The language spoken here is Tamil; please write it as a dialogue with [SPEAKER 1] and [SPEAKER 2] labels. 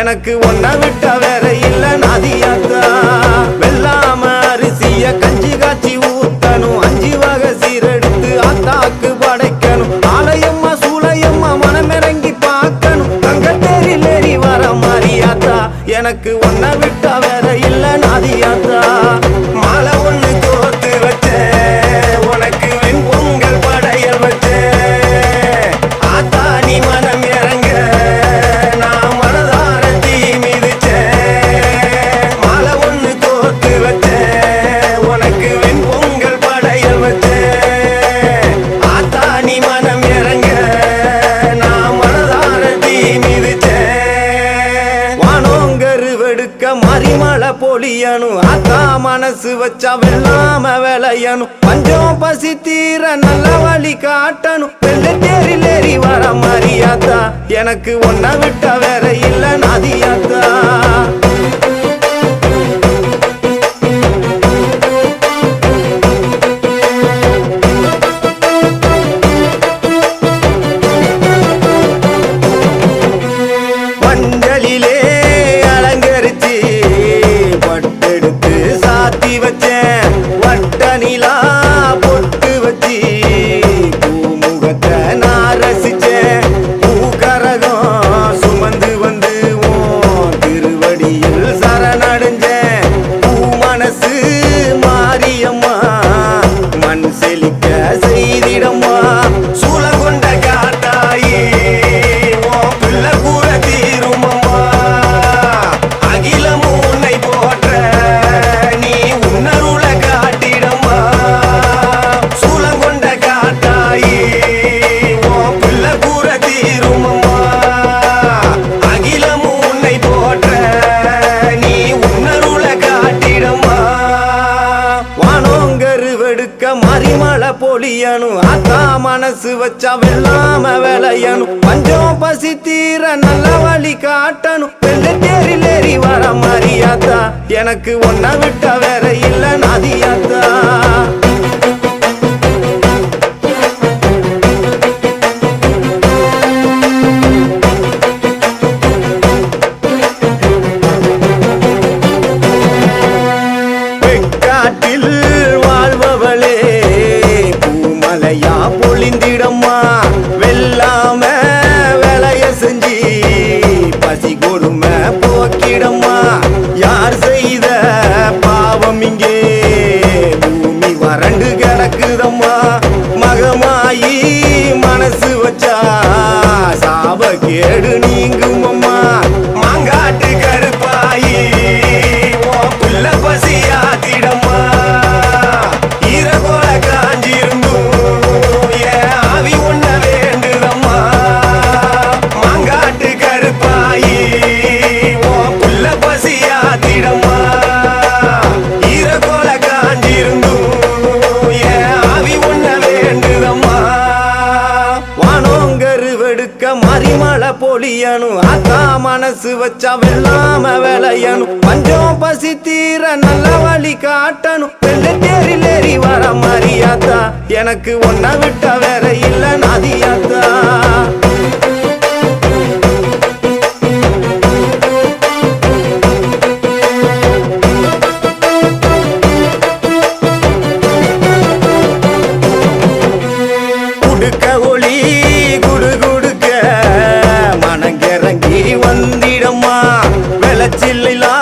[SPEAKER 1] எனக்கு ஒன்ன விட்ட வேற இல்ல நாதியாத்தா. வெள்ளாம அரிசிய கஞ்சி காய்ச்சி ஊத்தணும், 5 வகை சீரெடுத்து ஆத்தாக்கு படைக்கணும். ஆலயம்மா சூளையம்மா மனமிறங்கி பார்க்கணும், தங்கத்தேரில் ஏறி வர மாறியாத்தா. எனக்கு ஒன்ன விட்ட வேற இல்ல நாதியாத்தா. மாலை ஒண்ணு கோர்த்து வச்சேன், உனக்கு வெண்பொங்கல் படையல் வச்சேன். ஆத்தா நீ மனம் இறங்க நான் மனதார தீ மிதிச்சேன். மாலை ஒண்ணு கோர்த்து வச்சேன், உனக்கு வெண்பொங்கல் படையல் வச்சேன். ஆத்தா நீ மனம் இறங்க நான் மனதார தீ மிதிச்சேன். வானோங்கரு வெடுக்க மறிமலை பொழியணும், ஆத்தா மனசு வச்சா வெள்ளாம விளையணும். பஞ்சம் பசி தீர நல்ல வழி காட்டணும், வெள்ளத்தேரில் ஏறி வர மாறியாத்தா. எனக்கு ஒன்ன விட்ட வேற இல்ல நாதியாத்தா. மஞ்சளிலே அலங்கரிச்சு பட்டெடுத்து சாத்தி வச்சேன், வட்ட நிலா பொட்டு வச்சு பூமுகத்தை நான் ரசிச்சேன். பூக்கரகம் சுமந்து வந்து உன் திருவடியில் சரணடைஞ்சேன். பூ மனசு மாரியம்மா மண் செழிக்க செய்திடம்மா. சூழங்கொண்ட காட்டாயி உன் பிள்ளை கூற தீருமம்மா. அகிலம் உன்னை போற்ற நீ உன்னருள காட்டிடம்மா. சூழங்கொண்ட காட்டாயி உன் பிள்ளை கூற தீருமம்மா. அகிலம் உன்னை போற்ற நீ உன்னருள காட்டிடம்மா. வானோங்கரு வெடுக்க மறிமலை பொழியணும், ஆத்தா மனசு வச்சா வெள்ளாம விளையணும். பஞ்சம் பசி தீர நல்ல வழி காட்டணும், வெள்ளத்தேரில் ஏறி வர மாறியாத்தா. எனக்கு ஒன்ன விட்ட வேற இல்ல நாதியாத்தா. வெக்காட்டில் வாழ்பவளே பூமலையா பொழிந்திடம்மா. வெள்ளாம விளைய செஞ்சி பசி கொடுமை போக்கிடம்மா. யார் செய்த பாவம் இங்கே பூமி வறண்டு கிடக்குதம்மா. மகமாயி மனசு வச்சா சாப கேடு நீங்குமம்மா. மாங்காட்டு கருப்பாயி உன் பிள்ளை பசியாத்திடம்மா. ஈரகோல காஞ்சிருந்தும் என் ஆவி உன்ன வேண்டுதம்மா. மாங்காட்டு கருப்பாயி உன் பிள்ளை பசியாத்திடம்மா. ஈரகோல காஞ்சிருந்தும் என் ஆவி உன்ன வேண்டுதம்மா. வானோங்கரு வெடுக்க மறிமலை பொழியணும், ஆத்தா மனசு வச்சா வெள்ளாம விளையணும். பஞ்சம் பசி தீர நல்ல வழி காட்டணும், வெள்ளத்தேரில் ஏறி வர மாறியாத்தா. எனக்கு ஒன்ன விட்ட வேற இல்ல நாதியாத்தா. குடுக்க ஒளி குடு குடுக்க மனங்கிறங்கி வந்திடம்மா. வெளச்சில்லைலா